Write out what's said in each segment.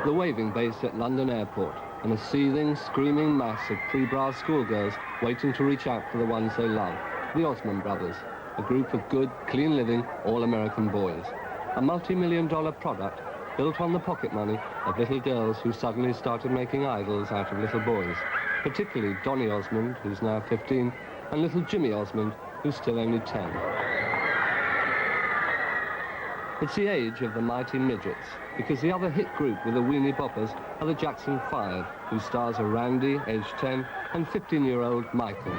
the waving base at London Airport, and a seething, screaming mass of pre-brass schoolgirls waiting to reach out for the ones they love, the Osmond brothers, a group of good, clean-living, all-American boys. A multi-million-dollar product built on the pocket money of little girls who suddenly started making idols out of little boys, particularly Donny Osmond, who's now 15, and little Jimmy Osmond, who's still only 10. It's the age of the mighty midgets, because the other hit group with the weenie boppers are the Jackson 5, whose stars are Randy, aged 10, and 15-year-old Michael.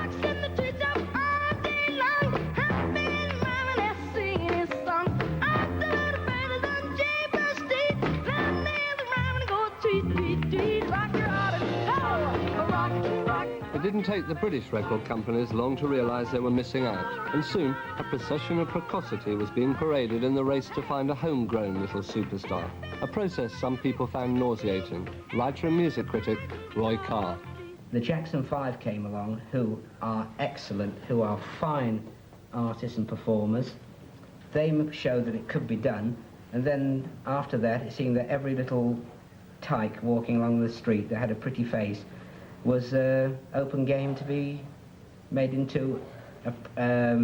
It didn't take the British record companies long to realise they were missing out, and soon a procession of precocity was being paraded in the race to find a homegrown little superstar, a process some people found nauseating. Writer and music critic Roy Carr. The Jackson 5 came along, who are excellent, who are fine artists and performers. They showed that it could be done, and then after that it seemed that every little tyke walking along the street that had a pretty face was open game to be made into a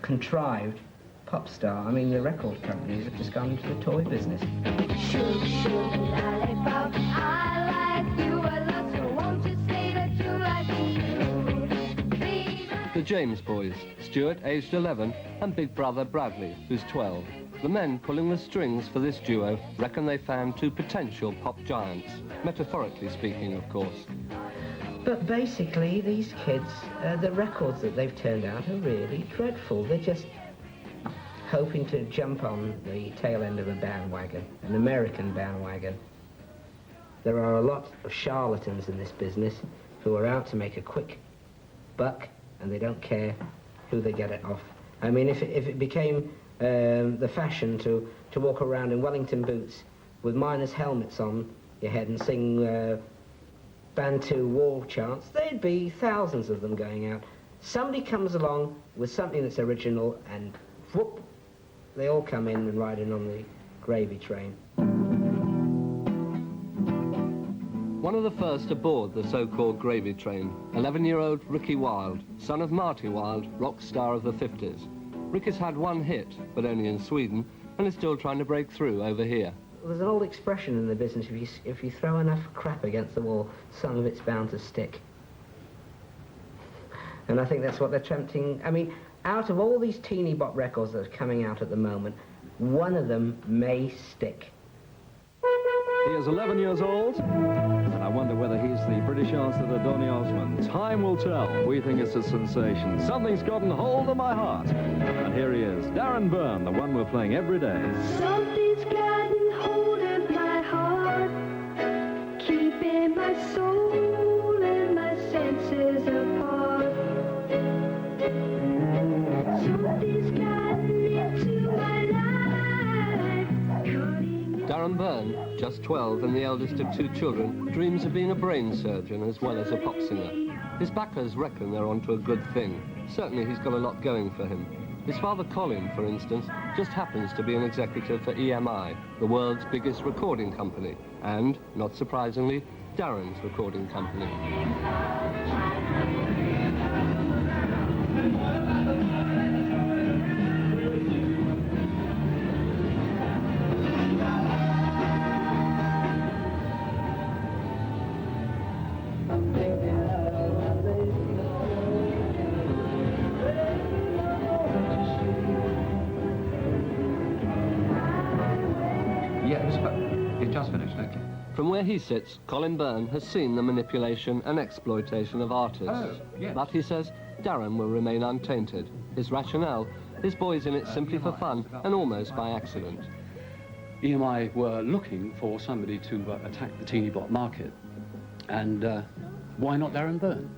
contrived pop star. I mean, the record companies have just gone into the toy business. Sugar, sugar, lollipop, I like you a lot, so won't you say that you like me? The James boys, Stuart, aged 11, and big brother Bradley, who's 12. The men pulling the strings for this duo reckon they found two potential pop giants, metaphorically speaking, of course. But basically, these kids, the records that they've turned out are really dreadful. They're just hoping to jump on the tail end of a bandwagon, an American bandwagon. There are a lot of charlatans in this business who are out to make a quick buck, and they don't care who they get it off. I mean, if it became the fashion to walk around in Wellington boots with miners' helmets on your head and sing Bantu war chants, there'd be thousands of them going out. Somebody comes along with something that's original and whoop, they all come in and ride in on the gravy train. One of the first aboard the so-called gravy train, 11-year-old Ricky Wilde, son of Marty Wilde, rock star of the 50s. Ricky's had one hit, but only in Sweden, and is still trying to break through over here. There's an old expression in the business, if you throw enough crap against the wall, some of it's bound to stick. And I think that's what they're attempting. I mean, out of all these teeny bop records that are coming out at the moment, one of them may stick. He is 11 years old, and I wonder whether he's the British answer to Donny Osmond. Time will tell. We think it's a sensation. Something's gotten hold of my heart. And here he is, Darren Burn, the one we're playing every day. Something's gotten hold of my heart, keeping my soul and my senses apart. Something's gotten into my life, Darren Burn, just 12 and the eldest of two children, dreams of being a brain surgeon as well as a pop singer. His backers reckon they're onto a good thing. Certainly he's got a lot going for him. His father Colin, for instance, just happens to be an executive for EMI, the world's biggest recording company, and, not surprisingly, Darren's recording company. It just finished, okay. From where he sits, Colin Burn has seen the manipulation and exploitation of artists. Oh, yes. But he says Darren will remain untainted. His rationale, his boy's in it simply for fun and almost by accident. EMI were looking for somebody to attack the teeny bop market, and why not Darren Burn?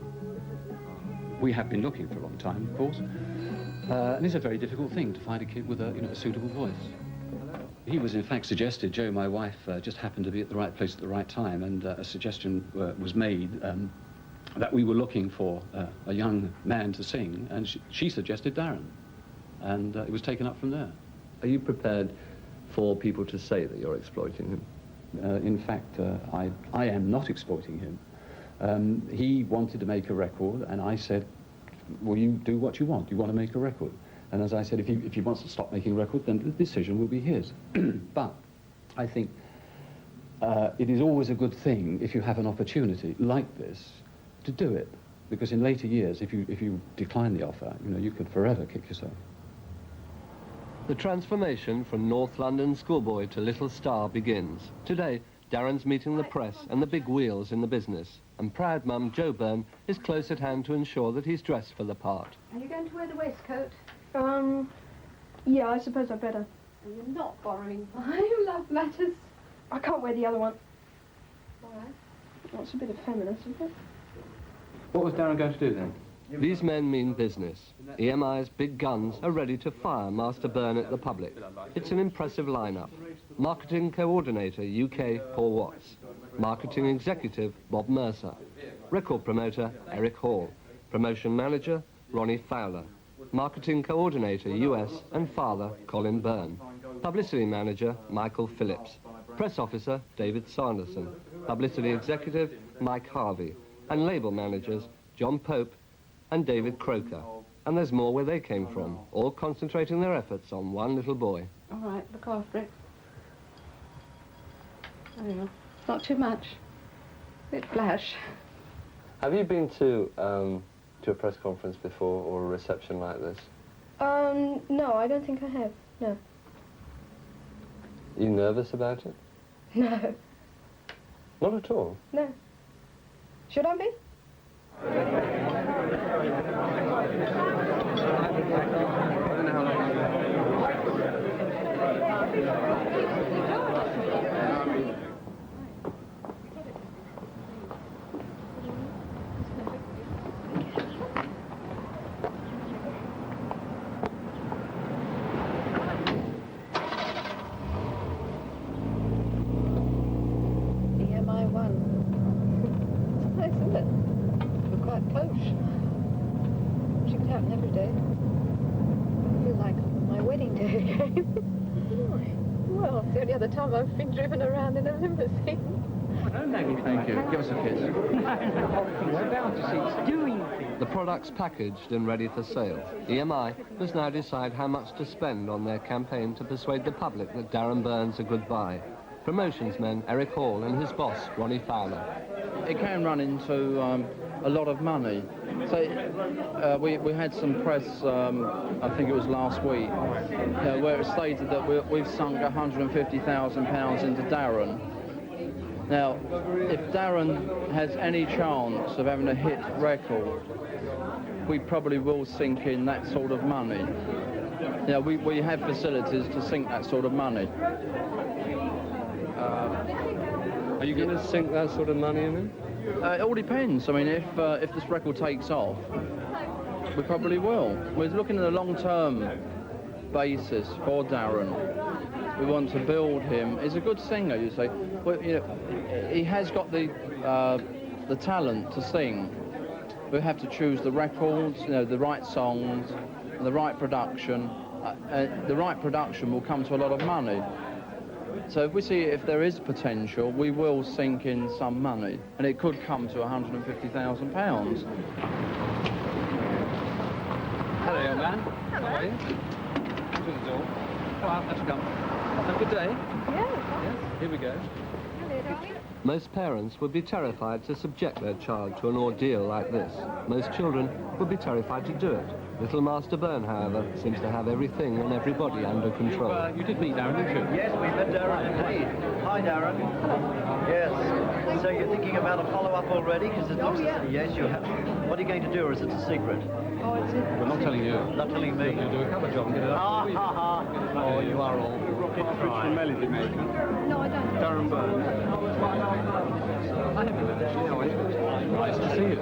We have been looking for a long time, of course, and it's a very difficult thing to find a kid with a suitable voice. He was in fact suggested, Jo, my wife, just happened to be at the right place at the right time, and a suggestion was made that we were looking for a young man to sing, and she suggested Darren, and it was taken up from there. Are you prepared for people to say that you're exploiting him? In fact, I am not exploiting him. He wanted to make a record, and I said, well, you do what you want. You want to make a record. And as I said, if he wants to stop making a record, then the decision will be his. But I think it is always a good thing if you have an opportunity like this to do it, because in later years, if you decline the offer, you know, you could forever kick yourself. The transformation from North London schoolboy to Little Star begins. Today, Darren's meeting the press and the big wheels in the business, and proud mum Jo Burn is close at hand to ensure that he's dressed for the part. Are you going to wear the waistcoat? Yeah, I suppose I better. And you're not borrowing mine. Love matters. I can't wear the other one. All right. Well, it's a bit effeminate, isn't it? What was Darren going to do then? These men mean business. EMI's big guns are ready to fire Master Burn at the public. It's an impressive lineup. Marketing Coordinator UK Paul Watts. Marketing Executive Bob Mercer. Record Promoter Eric Hall. Promotion Manager Ronnie Fowler. Marketing Coordinator US and Father Colin Byrne. Publicity Manager Michael Phillips. Press Officer David Sanderson. Publicity Executive Mike Harvey. And Label Managers John Pope and David Croker. And there's more where they came from, all concentrating their efforts on one little boy. All right, look after it. There you are. Not too much. Bit flash. Have you been to a press conference before or a reception like this? No, I don't think I have. No. Are you nervous about it? No. Not at all. No. Should I be? The time I've been driven around in a limousine. Thank you. Give us a kiss. The product's packaged and ready for sale. EMI must now decide how much to spend on their campaign to persuade the public that Darren Burn's a good buy. Promotions men Eric Hall and his boss Ronnie Fowler. It can run into a lot of money. So we had some press, I think it was last week, where it stated that we've sunk £150,000 into Darren. Now, if Darren has any chance of having a hit record, we probably will sink in that sort of money. Yeah, we have facilities to sink that sort of money. Are you going to sink that sort of money in him? It all depends. I mean, if this record takes off, we probably will. We're looking at a long-term basis for Darren. We want to build him. He's a good singer, you say. Well, you know, he has got the talent to sing. We have to choose the records, you know, the right songs, and the right production. The right production will come to a lot of money. So if we see if there is potential, we will sink in some money, and it could come to £150,000. Hello, young man. Hello. How are you? Come to the door. Go out, let's come. Have a good day. Yeah. Yes, here we go. Hello, darling. Most parents would be terrified to subject their child to an ordeal like this. Most children would be terrified to do it. Little Master Burn, however, seems to have everything and everybody under control. You did meet Darren, didn't you? Yes, we met Darren indeed. Hi, Darren. Yes. So you're thinking about a follow-up already? Because it looks... Yes, you have. What are you going to do, or is it a secret? Oh, it's a... We're not telling you. Not telling me. You do a cover job and get it up. Oh, you are all rocket trying. Melody maker. No, I don't. Darren Burn. I haven't actually know anything. Nice to see you.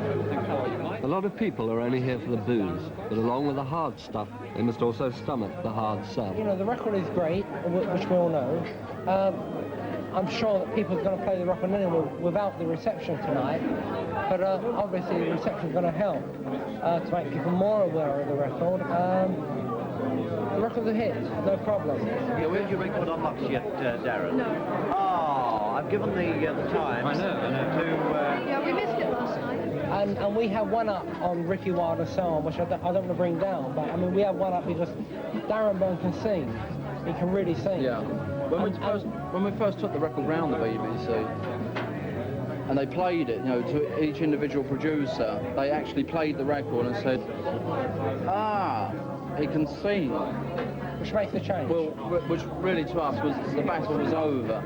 A lot of people are only here for the booze, but along with the hard stuff, they must also stomach the hard sell. You know, the record is great, which we all know. I'm sure that people are going to play the record anyway without the reception tonight, but obviously the reception is going to help to make people more aware of the record. The record's a hit, no problem. Yeah, where's your record on box yet, Darren? No. Oh, I've given the time. I know. Yeah, we missed it last night. And we have one up on Ricky Wilde's song, which I don't want to bring down, but I mean, we have one up because Darren Burn can sing. He can really sing. Yeah. When we first took the record round the BBC, and they played it, you know, to each individual producer, they actually played the record and said, ah, he can sing. Which makes the change. Well, which really to us was the battle was over.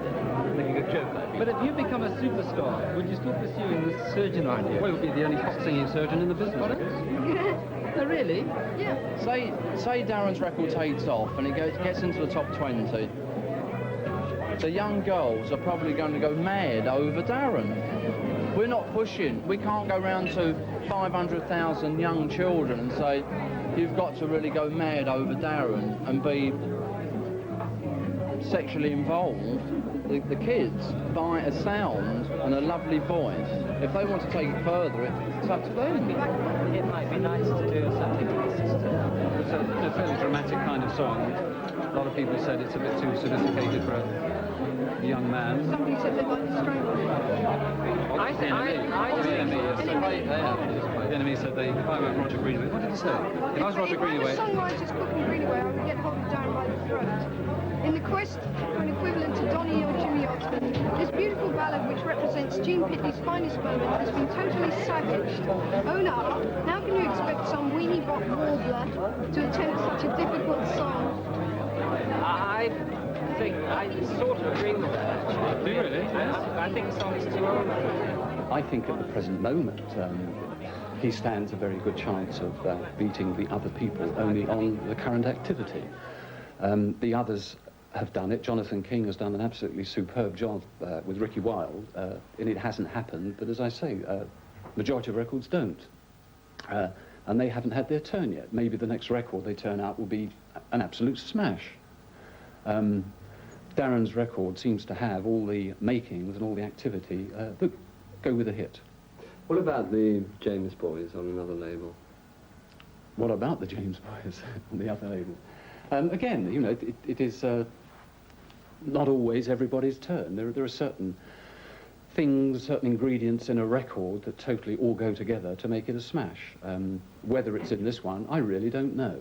Making a joke, But if you become a superstar, would you still pursuing this surgeon idea? Well, you'll be the only pop singing surgeon in the business. Oh, really? Yeah. Say Darren's record takes off and it gets into the top 20. The young girls are probably going to go mad over Darren. We're not pushing. We can't go round to 500,000 young children and say, you've got to really go mad over Darren and be sexually involved. The kids buy a sound and a lovely voice. If they want to take it further, it's up to them. It might be nice to do something with his sister. It's a fairly dramatic kind of song. A lot of people said it's a bit too sophisticated for a young man. Somebody said they'd like to strangle him. The enemy said if I were Roger Greenaway, what did he say? If I was Roger Greenaway... If I was songwriter's Cooking Greenaway, I would get hold of Darren by the throat. In the quest for an equivalent to Donny or Jimmy Osmond, this beautiful ballad which represents Gene Pitney's finest moment has been totally savaged. Own up, how can you expect some weenie bop warbler to attempt such a difficult song? I think I sort of agree with that, actually. Do you really? Yes. I think the song's too old. I think at the present moment, he stands a very good chance of beating the other people only on the current activity. The others have done it. Jonathan King has done an absolutely superb job with Ricky Wilde, and it hasn't happened, but as I say, majority of records don't. And they haven't had their turn yet. Maybe the next record they turn out will be an absolute smash. Darren's record seems to have all the makings and all the activity that go with a hit. What about the James Boys on another label? What about the James Boys on the other label? Again, you know, it is not always everybody's turn. There are certain things, certain ingredients in a record that totally all go together to make it a smash. Whether it's in this one, I really don't know.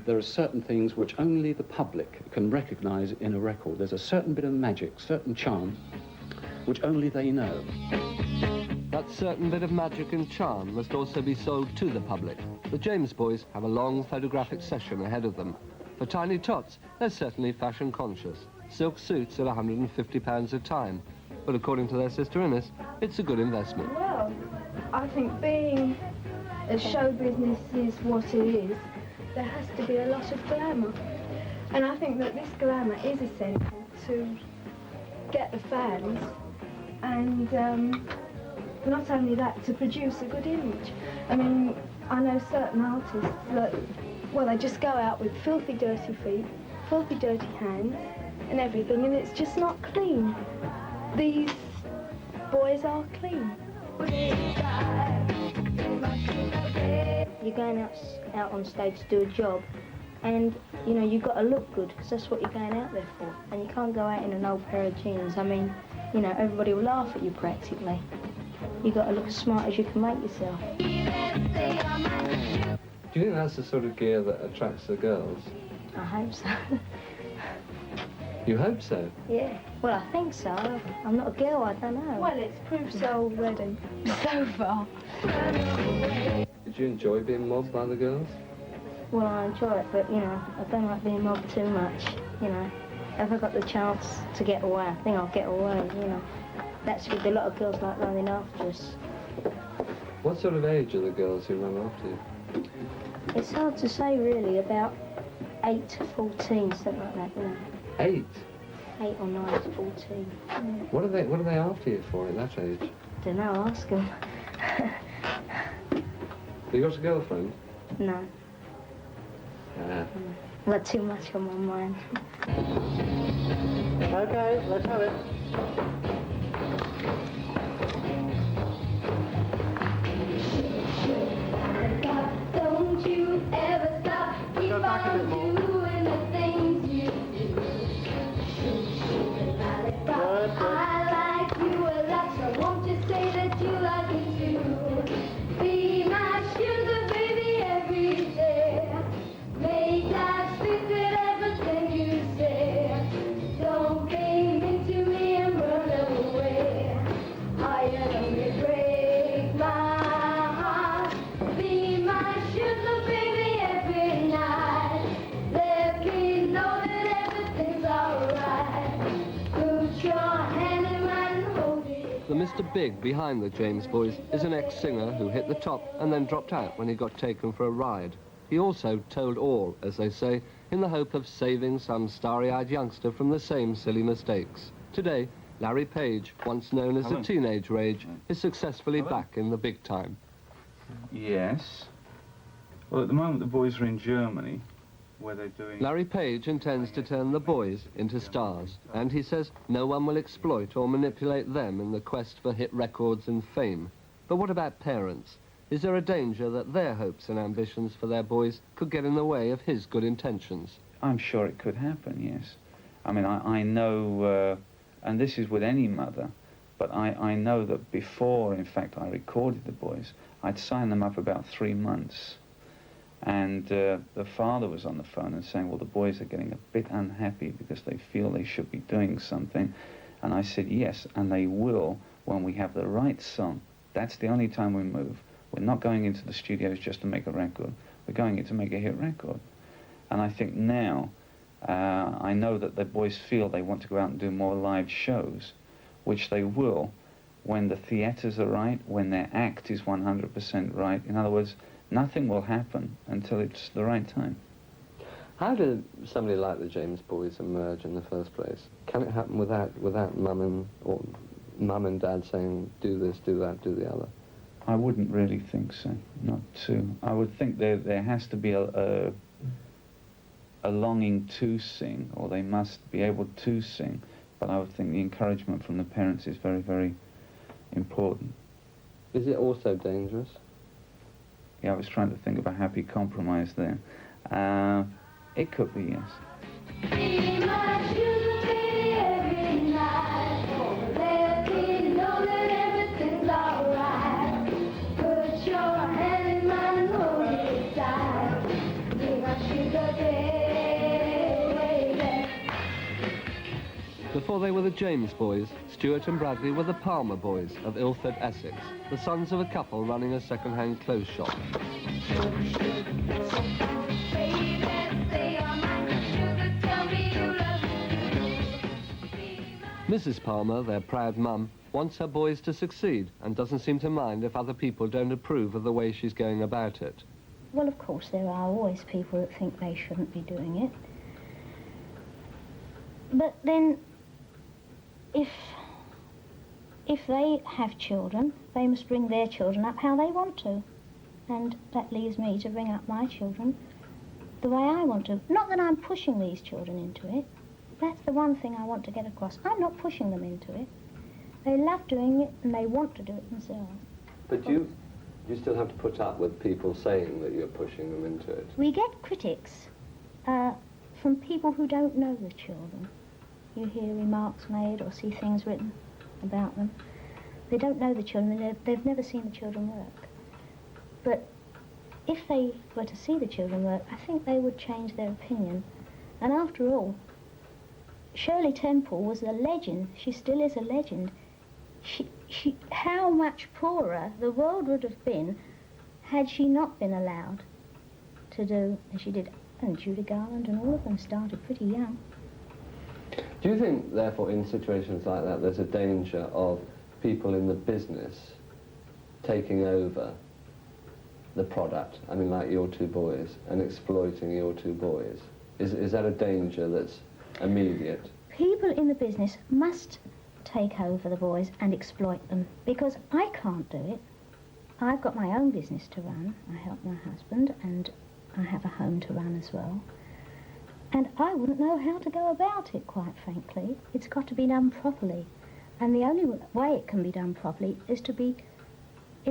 There are certain things which only the public can recognise in a record. There's a certain bit of magic, certain charm, which only they know. That certain bit of magic and charm must also be sold to the public. The James Boys have a long photographic session ahead of them. For Tiny Tots, they're certainly fashion conscious. Silk suits at £150 a time. But according to their sister Ines, it's a good investment. Well, I think being a show business is what it is, there has to be a lot of glamour. And I think that this glamour is essential to get the fans and not only that, to produce a good image. I mean, I know certain artists that, well, they just go out with filthy dirty feet, filthy dirty hands and everything, and it's just not clean. These boys are clean. You're going out on stage to do a job, and you know you've got to look good because that's what you're going out there for. And you can't go out in an old pair of jeans. I mean, you know, everybody will laugh at you practically. You've got to look as smart as you can make yourself. Do you think that's the sort of gear that attracts the girls? I hope so. You hope so? Yeah. Well, I think so. I'm not a girl, I don't know. Well, it's proved so already, so far. Did you enjoy being mobbed by the girls? Well, I enjoy it, but, you know, I don't like being mobbed too much, you know. If I got the chance to get away, I think I'll get away, you know. That's with a lot of girls like running after us. What sort of age are the girls who run after you? It's hard to say, really, about 8 to 14, something like that, you know. 8? 8 or 9 to 14. Yeah. What are they after you for at that age? Don't know, ask them. Have you got a girlfriend? No. I've got too much on my mind. Okay, let's have it. Don't you ever stop, keep on doing the things you do. I Mr. Big behind the James Boys is an ex-singer who hit the top and then dropped out when he got taken for a ride. He also told all, as they say, in the hope of saving some starry-eyed youngster from the same silly mistakes. Today, Larry Page, once known as the Teenage Rage, is successfully back in the big time. Yes. Well, at the moment the boys are in Germany, where they're doing... Larry Page intends to turn the boys into stars, and he says no one will exploit or manipulate them in the quest for hit records and fame. But what about parents? Is there a danger that their hopes and ambitions for their boys could get in the way of his good intentions? I'm sure it could happen, yes. I mean, I know, and this is with any mother, but I know that before, in fact, I recorded the boys, I'd signed them up about 3 months. And the father was on the phone and saying, well, the boys are getting a bit unhappy because they feel they should be doing something. And I said, yes, and they will when we have the right song. That's the only time we move. We're not going into the studios just to make a record. We're going in to make a hit record. And I think now, I know that the boys feel they want to go out and do more live shows, which they will when the theatres are right, when their act is 100% right. In other words, nothing will happen until it's the right time. How did somebody like the James Boys emerge in the first place? Can it happen without mum and dad saying, do this, do that, do the other? I wouldn't really think so, not too. I would think there has to be a longing to sing, or they must be able to sing, but I would think the encouragement from the parents is very, very important. Is it also dangerous? Yeah, I was trying to think of a happy compromise there. It could be, yes. Before they were the James Boys, Stuart and Bradley were the Palmer Boys of Ilford, Essex, the sons of a couple running a second-hand clothes shop. Mrs. Palmer, their proud mum, wants her boys to succeed and doesn't seem to mind if other people don't approve of the way she's going about it. Well, of course, there are always people that think they shouldn't be doing it. But then, if they have children, they must bring their children up how they want to. And that leaves me to bring up my children the way I want to. Not that I'm pushing these children into it. That's the one thing I want to get across. I'm not pushing them into it. They love doing it and they want to do it themselves. But you still have to put up with people saying that you're pushing them into it. We get critics from people who don't know the children. You hear remarks made or see things written about them. They don't know the children, they've never seen the children work. But if they were to see the children work, I think they would change their opinion. And after all, Shirley Temple was a legend. She still is a legend. How much poorer the world would have been had she not been allowed to do as she did. And Judy Garland and all of them started pretty young. Do you think, therefore, in situations like that, there's a danger of people in the business taking over the product, I mean, like your two boys, and exploiting your two boys? Is that a danger that's immediate? People in the business must take over the boys and exploit them, because I can't do it. I've got my own business to run. I help my husband, and I have a home to run as well. And I wouldn't know how to go about it, quite frankly. It's got to be done properly. And the only way it can be done properly is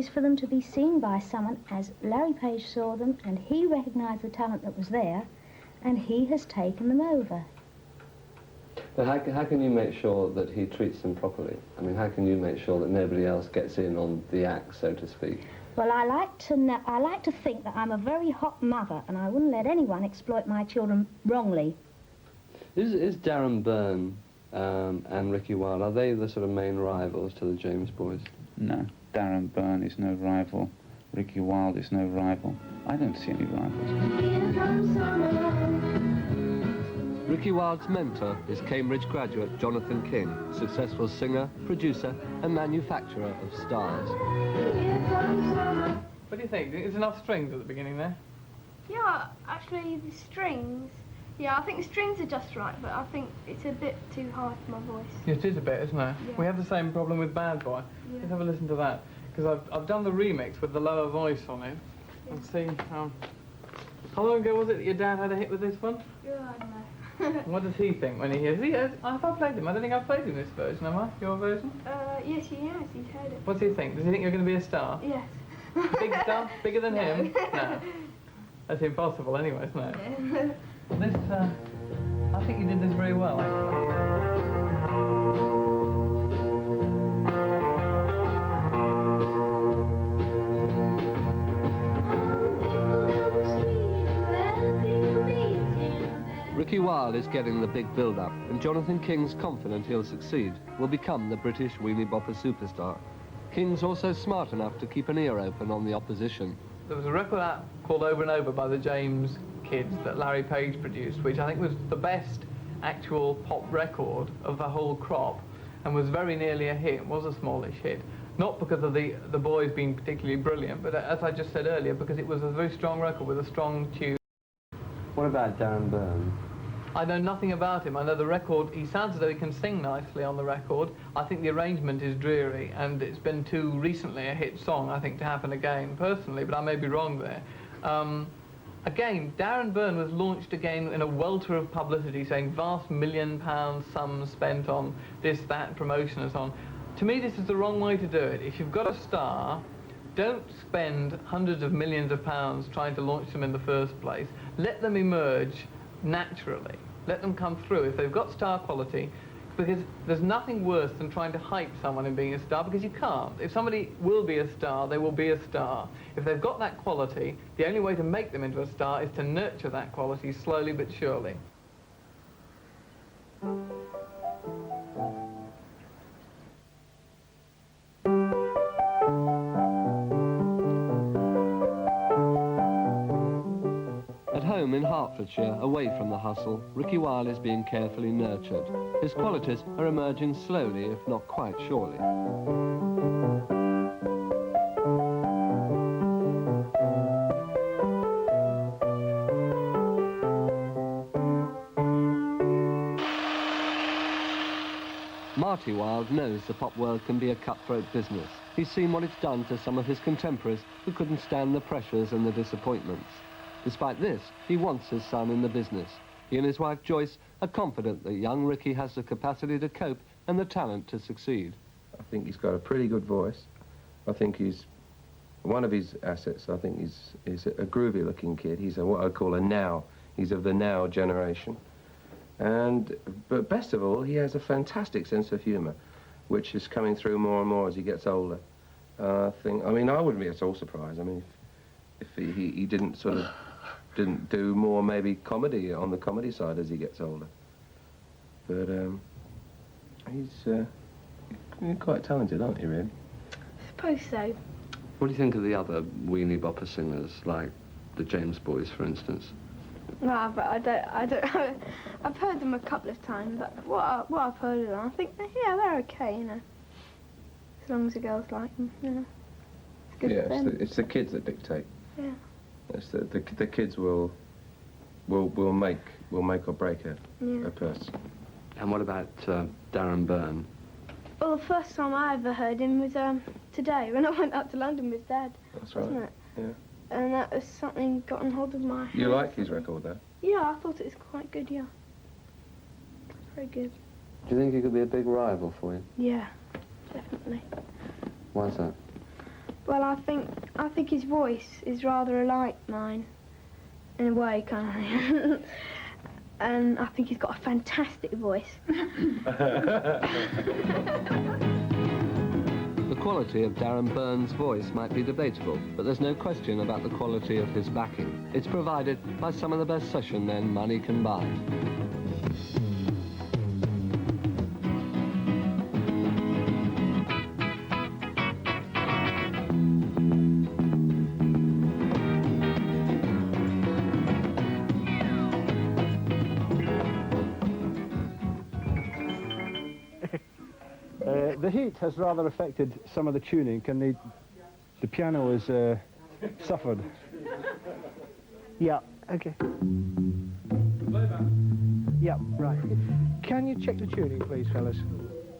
for them to be seen by someone as Larry Page saw them, and he recognised the talent that was there, and he has taken them over. But how can you make sure that he treats them properly? I mean, how can you make sure that nobody else gets in on the act, so to speak? Well, I like to think that I'm a very hot mother, and I wouldn't let anyone exploit my children wrongly. Is Darren Burn and Ricky Wilde, are they the sort of main rivals to the James Boys? No, Darren Burn is no rival. Ricky Wilde is no rival. I don't see any rivals. Ricky Wilde's mentor is Cambridge graduate Jonathan King, successful singer, producer and manufacturer of stars. What do you think? Is enough strings at the beginning there? Yeah, actually the strings, yeah, I think the strings are just right, but I think it's a bit too high for my voice. It is a bit, isn't it? Yeah. We have the same problem with Bad Boy. Yeah. Let's have a listen to that. Because I've done the remix with the lower voice on it. Yeah. And see, how long ago was it that your dad had a hit with this one? Yeah, I don't know. What does he think when he hears it? Have I played him? I don't think I've played him this version, have I? Your version? Yes, he has, he's heard it. What does he think? Does he think you're going to be a star? Yes. Big star? Bigger than No. him? No. That's impossible anyway, isn't it? Yeah. This, I think you did this very well, Ricky Wilde is getting the big build-up, and Jonathan King's confident he'll succeed, will become the British weenie-bopper superstar. King's also smart enough to keep an ear open on the opposition. There was a record out called Over and Over by the James Kids that Larry Page produced, which I think was the best actual pop record of the whole crop, and was very nearly a hit, was a smallish hit. Not because of the boys being particularly brilliant, but as I just said earlier, because it was a very strong record with a strong tune. What about Darren Burn? I know nothing about him. I know the record, he sounds as though he can sing nicely on the record. I think the arrangement is dreary, and it's been too recently a hit song, I think, to happen again, personally, but I may be wrong there. Again, Darren Burn was launched again in a welter of publicity, saying vast £1 million sums spent on this, that, promotion and so on. To me, this is the wrong way to do it. If you've got a star, don't spend hundreds of millions of pounds trying to launch them in the first place. Let them emerge naturally. Let them come through if they've got star quality, because there's nothing worse than trying to hype someone in being a star, because you can't. If somebody will be a star, they will be a star. If they've got that quality, the only way to make them into a star is to nurture that quality slowly but surely. In Hertfordshire, away from the hustle, Ricky Wilde is being carefully nurtured. His qualities are emerging slowly, if not quite surely. Marty Wilde knows the pop world can be a cutthroat business. He's seen what it's done to some of his contemporaries who couldn't stand the pressures and the disappointments. Despite this, he wants his son in the business. He and his wife Joyce are confident that young Ricky has the capacity to cope and the talent to succeed. I think he's got a pretty good voice. I think he's one of his assets. I think he's a groovy looking kid. He's what I call a now. He's of the now generation. But best of all, he has a fantastic sense of humour, which is coming through more and more as he gets older. I wouldn't be at all surprised. I mean, if he didn't do more maybe comedy on the comedy side as he gets older. But he's quite talented, aren't you, really? I suppose so. What do you think of the other weenie bopper singers, like the James Boys, for instance? No, but I don't. I've heard them a couple of times. But what I've heard of them, I think, yeah, they're okay, you know. As long as the girls like them, you know. It's good for them. It's the kids that dictate. Yeah. It's the kids will make or break a person. And what about Darren Burn? Well, the first time I ever heard him was today, when I went up to London with Dad. That's right. Wasn't it? Yeah. And that was something got on hold of my head. You like his record, though? Yeah, I thought it was quite good, yeah. Very good. Do you think he could be a big rival for you? Yeah, definitely. Why's that? Well, I think his voice is rather alike mine, in a way, kind of. And I think he's got a fantastic voice. The quality of Darren Burn's voice might be debatable, but there's no question about the quality of his backing. It's provided by some of the best session men money can buy. The heat has rather affected some of the tuning, and the piano has suffered. Yeah, okay. Yeah, right. Can you check the tuning, please, fellas?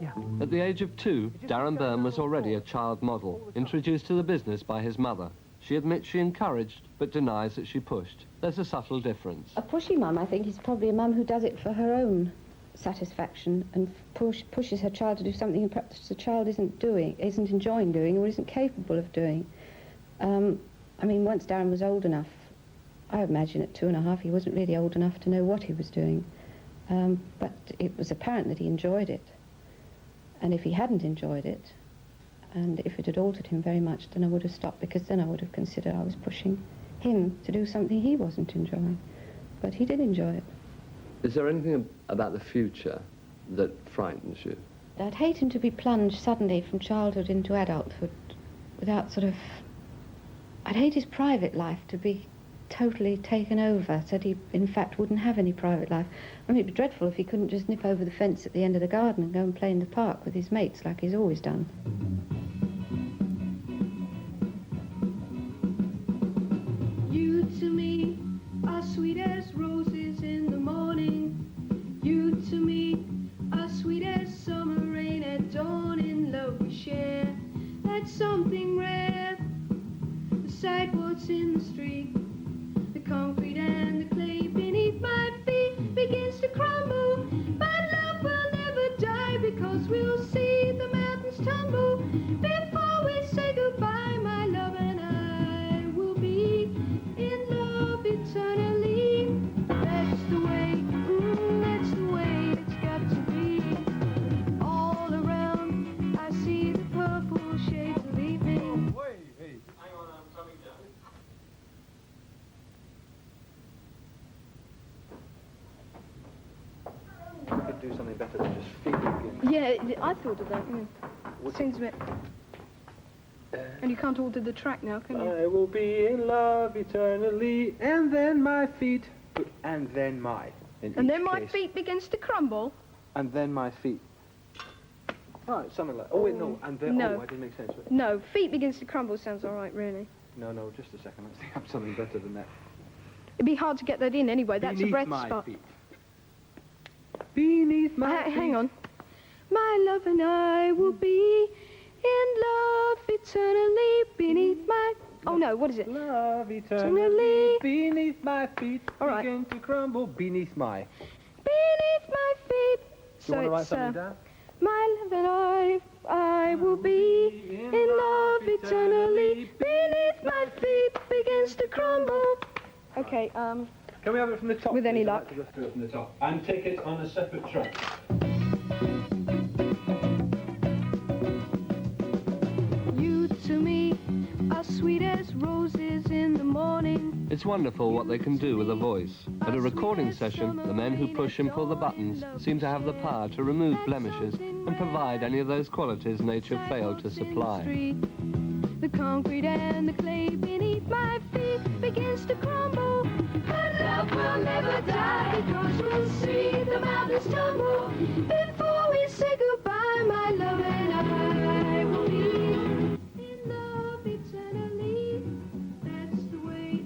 Yeah. At the age of 2, Darren Burn was already a child model, introduced to the business by his mother. She admits she encouraged, but denies that she pushed. There's a subtle difference. A pushy mum, I think, is probably a mum who does it for her own satisfaction and pushes her child to do something that perhaps the child isn't enjoying doing or isn't capable of doing. I mean, once Darren was old enough, I imagine at 2.5, he wasn't really old enough to know what he was doing. But it was apparent that he enjoyed it. And if he hadn't enjoyed it, and if it had altered him very much, then I would have stopped, because then I would have considered I was pushing him to do something he wasn't enjoying. But he did enjoy it. Is there anything about the future that frightens you? I'd hate him to be plunged suddenly from childhood into adulthood without sort of... I'd hate his private life to be totally taken over, so that he, in fact, wouldn't have any private life. I mean, it'd be dreadful if he couldn't just nip over the fence at the end of the garden and go and play in the park with his mates like he's always done. You to me are sweet as roses in the morning. You to me are sweet as summer rain at dawn. In love we share, that's something rare. The sidewalks in the street, the concrete and the clay beneath my feet begins to crumble. But love will never die, because we'll see the mountains tumble before we say goodbye. My love and I will be in love eternally. That's the way, that's the way it's got to be. All around I see the purple shades of evening. Hang on, I'm coming down. You could do something better than just feeding him. Yeah, I thought of that. Seems a bit... And you can't alter the track now, can you? I will be in love eternally, and then my feet, and then my. And then my feet begins to crumble. And then my feet. Right, something like. Oh wait, no, and then. No. Oh, I didn't make sense. Wait. No, feet begins to crumble sounds all right, really. No, just a second. Let's think of something better than that. It'd be hard to get that in anyway. That's a breath my spot. Feet. Beneath my feet. Hang on. My love and I will be in love eternally beneath my... Oh no, what is it? Love eternally beneath my feet. All right. Begin to crumble beneath my... Beneath my feet. Do you want to write something down? My love and I will be in love eternally beneath my feet begins to crumble. Okay, Can we have it from the top? With any please? luck. I'd like to go through it from the top. And take it on a separate track. You to me are sweet as roses in the morning. It's wonderful what they can do with a voice. At a recording session, the men who push and pull the buttons seem to have the power to remove blemishes and provide any of those qualities nature failed to supply. The concrete and the clay beneath my feet begins to crumble. But love will never die, because we'll see the mountains tumble before we say goodbye. My love and I will be in love eternally. That's the way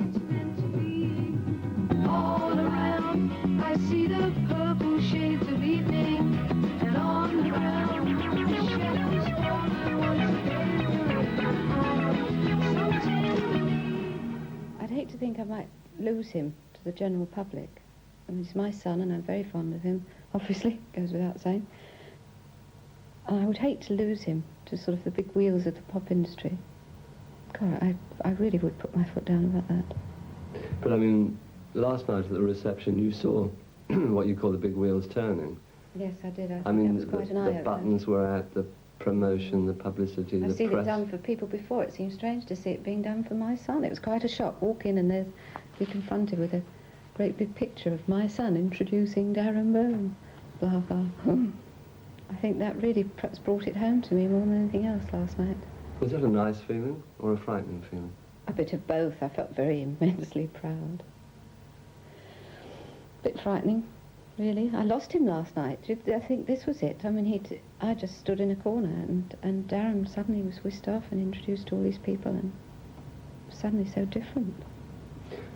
it's meant to be. All around I see the purple shades of evening, and on the ground the shadows fall once I'd hate to think I might lose him to the general public. I mean, he's my son and I'm very fond of him, obviously, goes without saying. And I would hate to lose him to sort of the big wheels of the pop industry. God, I really would put my foot down about that. But I mean, last night at the reception you saw what you call the big wheels turning. Yes, I did. I mean, that was quite an the eye-opener. buttons were out, the promotion, the publicity, I've the seen press. it done for people before. It seems strange to see it being done for my son. It was quite a shock. Walk in and be confronted with a great big picture of my son introducing Darren Burn. Blah, blah. I think that really perhaps brought it home to me more than anything else last night. Was that a nice feeling or a frightening feeling? A bit of both. I felt very immensely proud. A bit frightening. really. I lost him last night. I think this was it. I mean, I just stood in a corner, and Darren suddenly was whisked off and introduced all these people, and suddenly so different.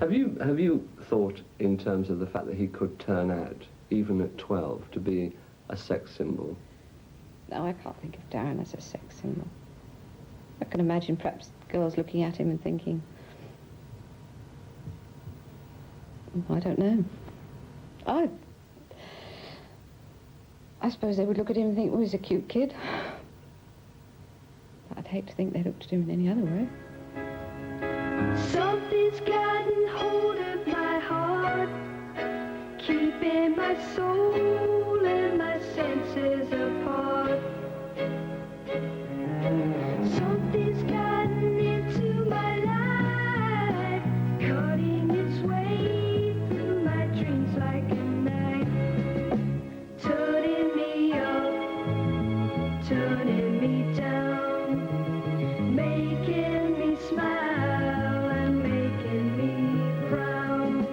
Have you thought in terms of the fact that he could turn out, even at 12, to be a sex symbol? No, I can't think of Darren as a sex symbol. I can imagine perhaps girls looking at him and thinking, I don't know. I suppose they would look at him and think, well, he's a cute kid. But I'd hate to think they looked at him in any other way. Something's gotten hold of my heart, keeping my soul and my senses apart. Something's gotten into my life, cutting its way through my dreams like a knife, turning me up, turning me down, making me smile and making me frown.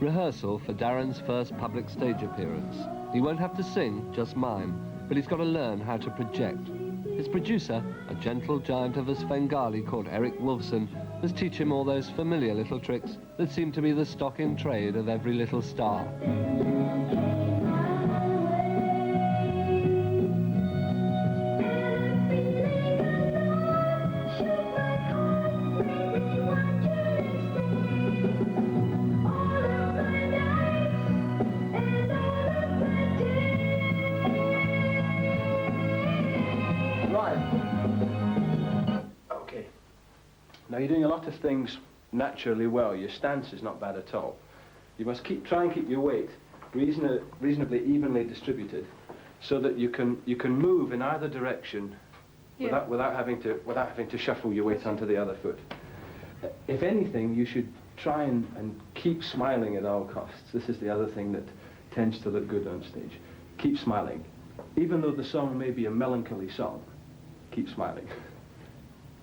Rehearsal for Darren's first public stage appearance. He won't have to sing, just mime, but he's got to learn how to project. His producer, a gentle giant of a Svengali called Eric Wolfson, must teach him all those familiar little tricks that seem to be the stock in trade of every little star. Okay. Now you're doing a lot of things naturally well. Your stance is not bad at all. You must try and keep your weight reasonably evenly distributed, so that you can move in either direction without having to shuffle your weight onto the other foot. If anything, you should try and keep smiling at all costs. This is the other thing that tends to look good on stage. Keep smiling. Even though the song may be a melancholy song, keep smiling.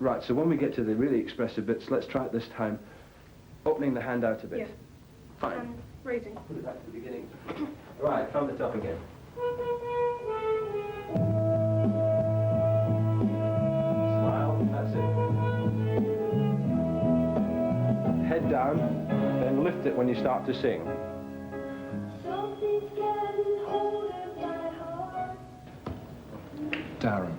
Right, so when we get to the really expressive bits, let's try it this time, opening the hand out a bit. Yeah. Fine. Raising. Put it back to the beginning. Right, from the top again. Smile, that's it. Head down, then lift it when you start to sing. Darren.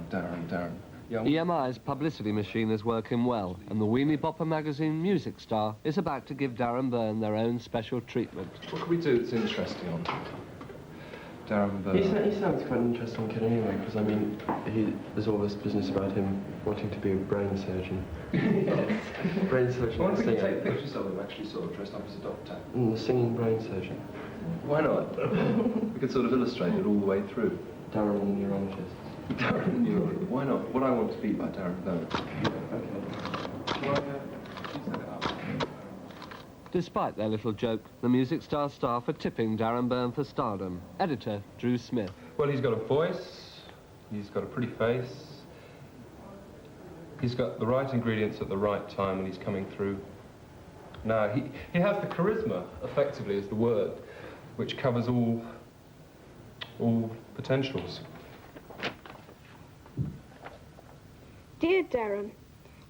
EMI's publicity machine is working well, and the teeny-bopper magazine Music Star is about to give Darren Burn their own special treatment. What can we do that's interesting on Darren Burn? He sounds quite an interesting kid anyway, because I mean, there's all this business about him wanting to be a brain surgeon. Yes. Brain surgeon. Why don't we take pictures of him actually sort of dressed up as a doctor? The singing brain surgeon. Why not? We could sort of illustrate it all the way through. Darren the neurologist. Darren the neurologist. Why not? What I want to be by Darren Burn. Okay. Despite their little joke, the Music Star staff are tipping Darren Burn for stardom. Editor, Drew Smith. Well, he's got a voice, he's got a pretty face, he's got the right ingredients at the right time when he's coming through. Now, he has the charisma, effectively, is the word, which covers all potentials. Dear Darren,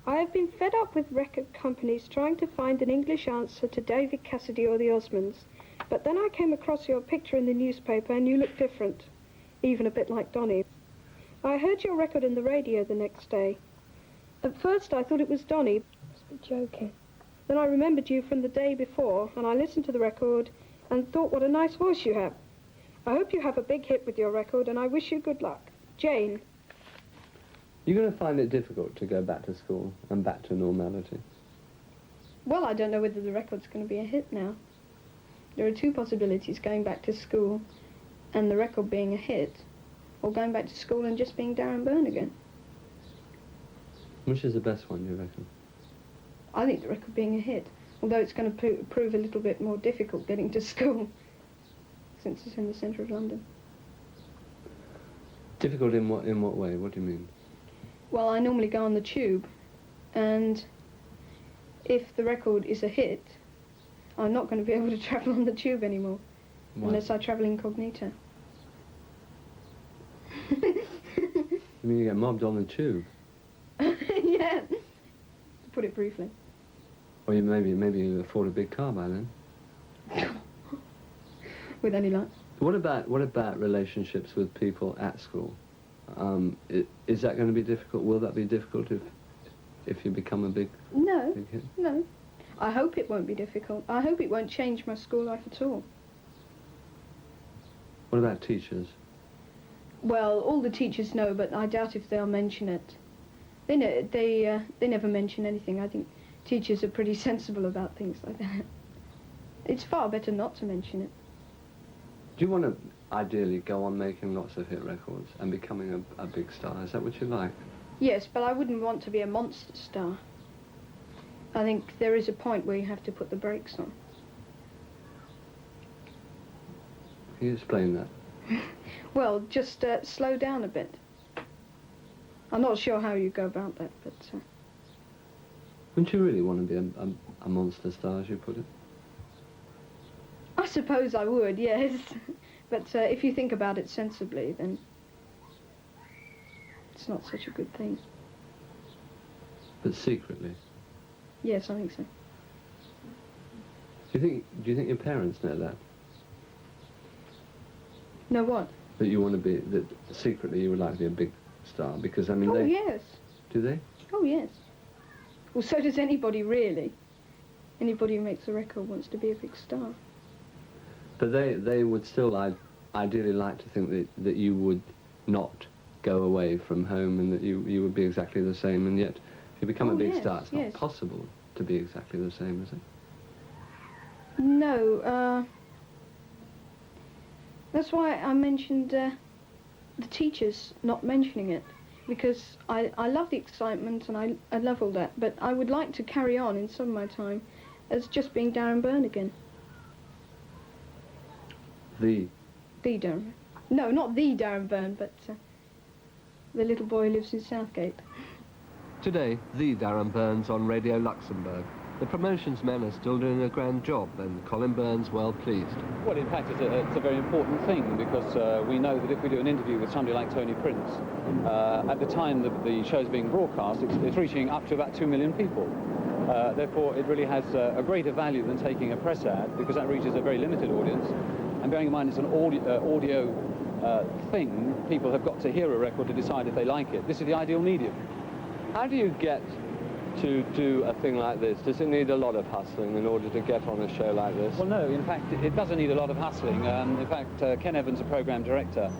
I have been fed up with record companies trying to find an English answer to David Cassidy or the Osmonds, but then I came across your picture in the newspaper and you look different, even a bit like Donny. I heard your record in the radio the next day. At first I thought it was Donny. I was joking. Then I remembered you from the day before, and I listened to the record and thought what a nice voice you have. I hope you have a big hit with your record, and I wish you good luck. Jane. You're going to find it difficult to go back to school and back to normality. Well, I don't know whether the record's going to be a hit now. There are two possibilities, going back to school and the record being a hit, or going back to school and just being Darren Burn again. Which is the best one, you reckon? I think the record being a hit, although it's going to prove a little bit more difficult getting to school, since it's in the centre of London. Difficult in what way? What do you mean? Well, I normally go on the tube, and if the record is a hit, I'm not going to be able to travel on the tube anymore. Why? Unless I travel incognito. You mean you get mobbed on the tube? Yeah, to put it briefly. Or maybe you afford a big car by then. With any luck. What about relationships with people at school? Is that going to be difficult? Will that be difficult if you become a big hit? No. I hope it won't be difficult. I hope it won't change my school life at all. What about teachers? Well, all the teachers know, but I doubt if they'll mention it. They never mention anything. I think teachers are pretty sensible about things like that. It's far better not to mention it. Do you want to ideally go on making lots of hit records and becoming a big star? Is that what you like? Yes, but I wouldn't want to be a monster star. I think there is a point where you have to put the brakes on. Can you explain that? Well, just slow down a bit. I'm not sure how you go about that, but... Wouldn't you really want to be a monster star, as you put it? I suppose I would, yes. But if you think about it sensibly, then it's not such a good thing. But secretly? Yes, I think so. Do you think your parents know that? Know what? That you want to be, that secretly you would like to be a big star? Because, I mean, Oh, yes. Do they? Oh, yes. Well, so does anybody, really. Anybody who makes a record wants to be a big star. But they would still ideally like to think that you would not go away from home and that you would be exactly the same, and yet if you become a big star, it's not possible to be exactly the same, is it? No, that's why I mentioned the teachers not mentioning it, because I love the excitement and I love all that, but I would like to carry on in some of my time as just being Darren Burn again. The Darren. No, not the Darren Burn, but the little boy who lives in Southgate. Today, the Darren Burn's on Radio Luxembourg. The promotions men are still doing a grand job, and Colin Byrne's well pleased. Well, in fact, it's a very important thing, because we know that if we do an interview with somebody like Tony Prince, at the time the show's being broadcast, it's reaching up to about 2 million people. Therefore, it really has a greater value than taking a press ad, because that reaches a very limited audience. And bearing in mind it's an audio thing, people have got to hear a record to decide if they like it. This is the ideal medium. How do you get to do a thing like this? Does it need a lot of hustling in order to get on a show like this? Well, no, in fact, it doesn't need a lot of hustling. In fact, Ken Evans, the programme director,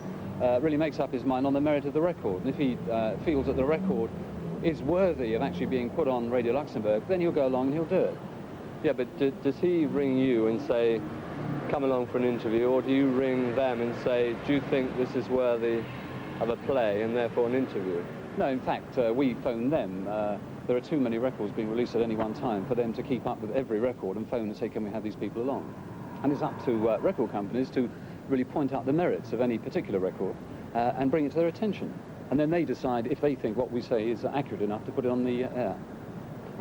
really makes up his mind on the merit of the record. And if he feels that the record is worthy of actually being put on Radio Luxembourg, then he'll go along and he'll do it. Yeah, but does he ring you and say, come along for an interview, or do you ring them and say, do you think this is worthy of a play and therefore an interview? No, in fact, we phone them. There are too many records being released at any one time for them to keep up with every record and phone and say, can we have these people along? And it's up to record companies to really point out the merits of any particular record and bring it to their attention. And then they decide if they think what we say is accurate enough to put it on the air.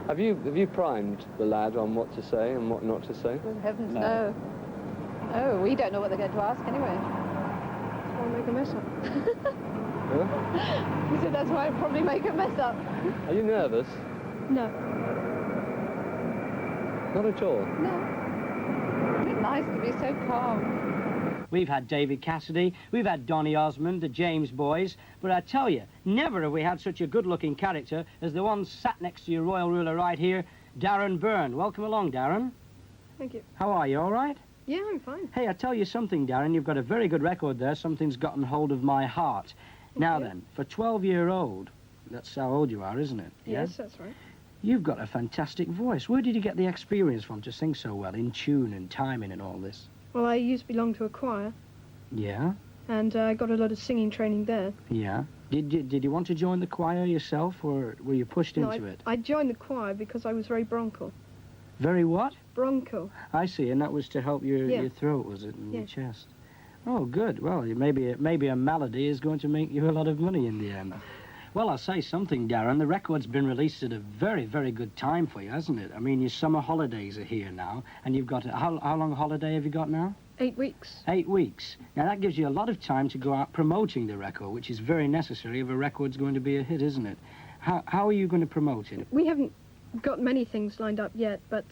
Have you primed the lad on what to say and what not to say? Good heavens, no. No, we don't know what they're going to ask anyway. I'll make a mess up. He said that's why I'd probably make a mess up. Are you nervous? No. Not at all? No. Isn't it nice to be so calm? We've had David Cassidy, we've had Donny Osmond, the James boys, but I tell you, never have we had such a good-looking character as the one sat next to your royal ruler right here, Darren Burn. Welcome along, Darren. Thank you. How are you, all right? Yeah, I'm fine. Hey, I tell you something, Darren, you've got a very good record there. Something's gotten hold of my heart. Now then, for 12-year-old, that's how old you are, isn't it? Yes, that's right. You've got a fantastic voice. Where did you get the experience from to sing so well, in tune and timing and all this? Well, I used to belong to a choir, Yeah? and I got a lot of singing training there. Yeah. Did you want to join the choir yourself, or were you pushed into it? I joined the choir because I was very bronchial. Very what? Bronchial. I see, and that was to help your throat, was it, and your chest? Oh, good. Well, maybe a melody is going to make you a lot of money in the end. Well, I'll say something, Darren. The record's been released at a very, very good time for you, hasn't it? I mean, your summer holidays are here now, and you've got... How long a holiday have you got now? 8 weeks. 8 weeks. Now, that gives you a lot of time to go out promoting the record, which is very necessary if a record's going to be a hit, isn't it? How are you going to promote it? We haven't got many things lined up yet, but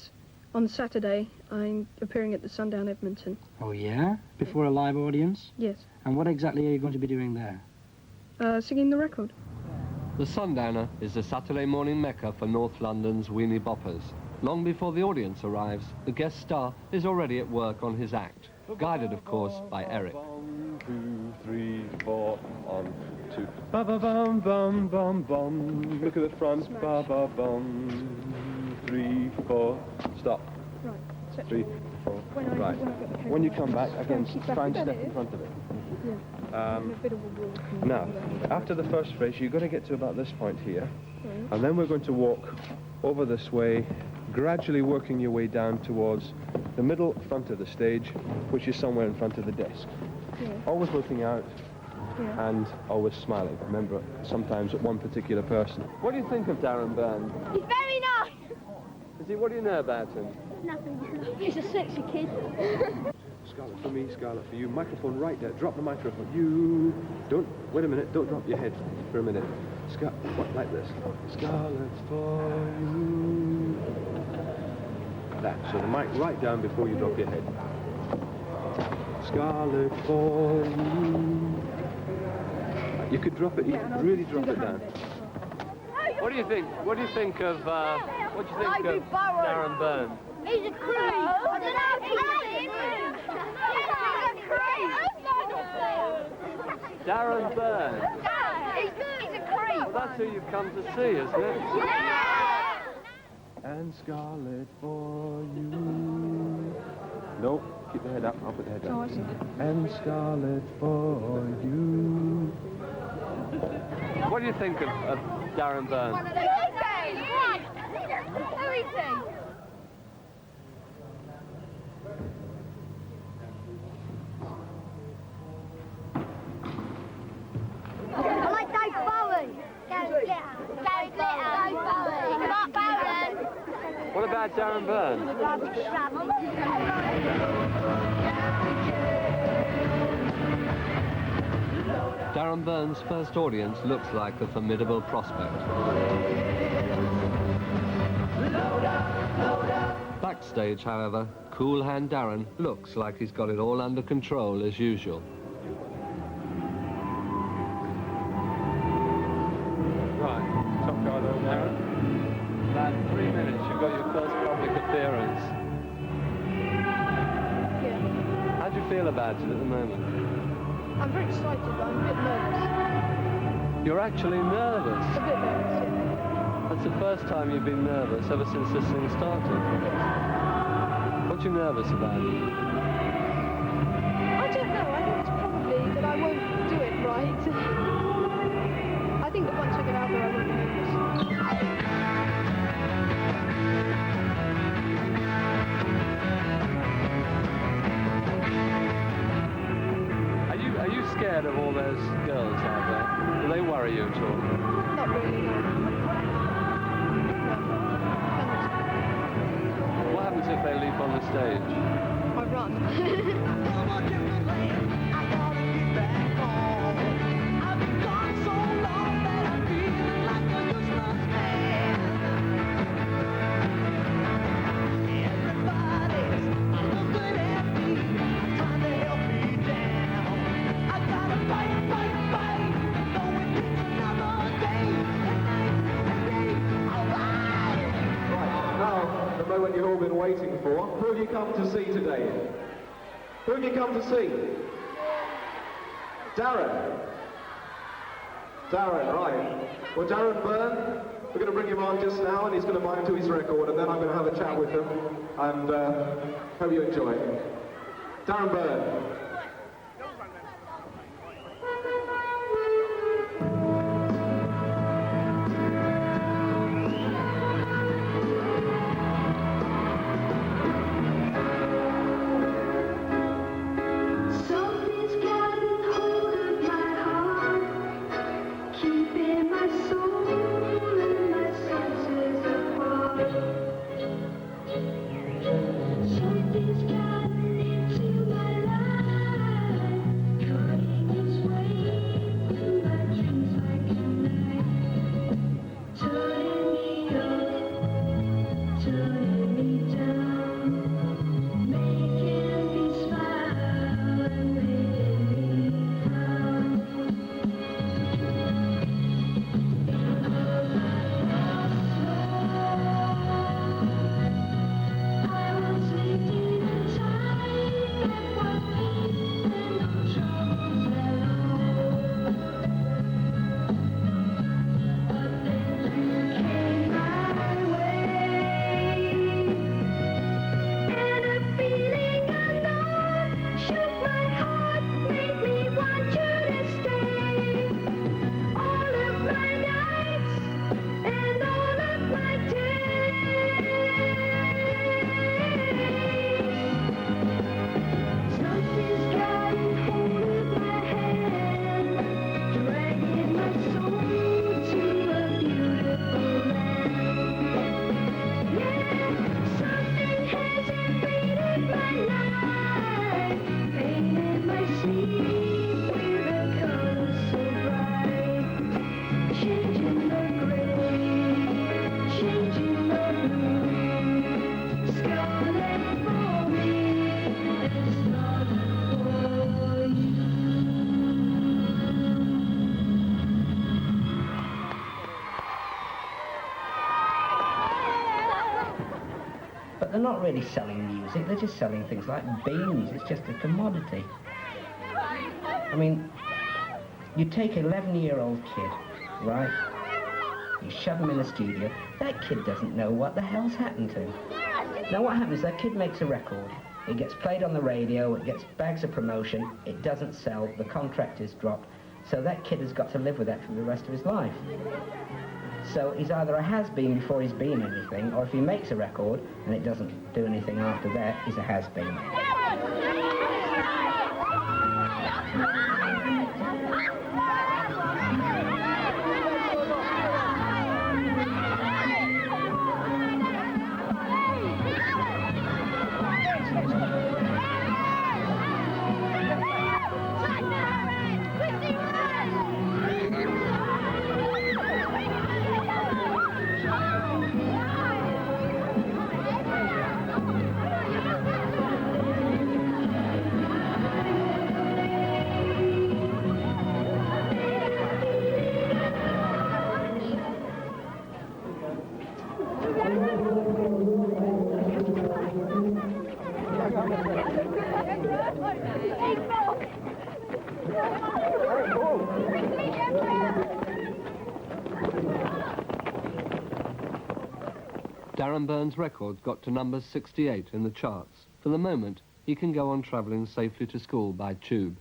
on Saturday I'm appearing at the Sundown Edmonton. Oh, yeah? Before a live audience? Yes. And what exactly are you going to be doing there? Singing the record. The Sundowner is the Saturday morning mecca for North London's weenie boppers. Long before the audience arrives, the guest star is already at work on his act, guided, of course, by Eric. 1, 2, 3, 4, 1, 2. Ba ba bum bum bum bum. Look at the front. Ba ba bum. 3, 4. Stop. Right. 3, 4. Right. When you come back, again, try and step in front of it. Now, after the first phrase, you've got to get to about this point here, and then we're going to walk over this way, gradually working your way down towards the middle front of the stage, which is somewhere in front of the desk. Always looking out and always smiling. Remember, sometimes at one particular person. What do you think of Darren Burn? He's very nice. Is he? What do you know about him? Nothing. He's a sexy kid. Scarlett for me, Scarlett for you. Microphone right there. Drop the microphone. You don't. Wait a minute. Don't drop your head for a minute. What, like this? Scarlett for you. That. So the mic right down before you drop your head. Scarlett for you. You could drop it. Really drop it down. What do you think? What do you think of? What do you think of Darren Burn? He's a creep. I don't know. Darren Burn. He's a creep. Well, that's who you've come to see, isn't it? Yeah. And Scarlett for you. No, keep the head up. I'll put the head down. And Scarlett for you. What do you think of Darren Burn? Who is he? I like Dave Bowen. Dave Bowen. Mark Bowen. What about Darren Burn? Darren Burn's first audience looks like a formidable prospect. Backstage, however, Cool Hand Darren looks like he's got it all under control as usual. Right, top guard on Darren. About 3 minutes, you've got your first public appearance. How do you feel about it at the moment? I'm very excited, but I'm a bit nervous. You're actually nervous? A bit nervous, yeah. That's the first time you've been nervous ever since this thing started. What are you nervous about? I don't know. I think it's probably that I won't do it right. I think that once I get out there, I won't be nervous. Are you scared of all those girls out there? Do they worry you at all? Not really, no. What happens if they leap on the stage? I run. The moment you've all been waiting for. Who have you come to see today? Who have you come to see? Darren. Darren, right. Well, Darren Burn, we're going to bring him on just now, and he's going to wind to his record, and then I'm going to have a chat with him, and hope you enjoy it. Darren Burn. Something's got hold of my heart, keeping my But they're not really selling music, they're just selling things like beans. It's just a commodity. I mean, you take an 11-year-old kid, right? You shove him in a studio. That kid doesn't know what the hell's happened to him. Now what happens, that kid makes a record. It gets played on the radio, it gets bags of promotion, it doesn't sell, the contract is dropped. So that kid has got to live with that for the rest of his life. So he's either a has-been before he's been anything, or if he makes a record and it doesn't do anything after that, he's a has-been. Darren Burn's records got to number 68 in the charts. For the moment, he can go on travelling safely to school by tube.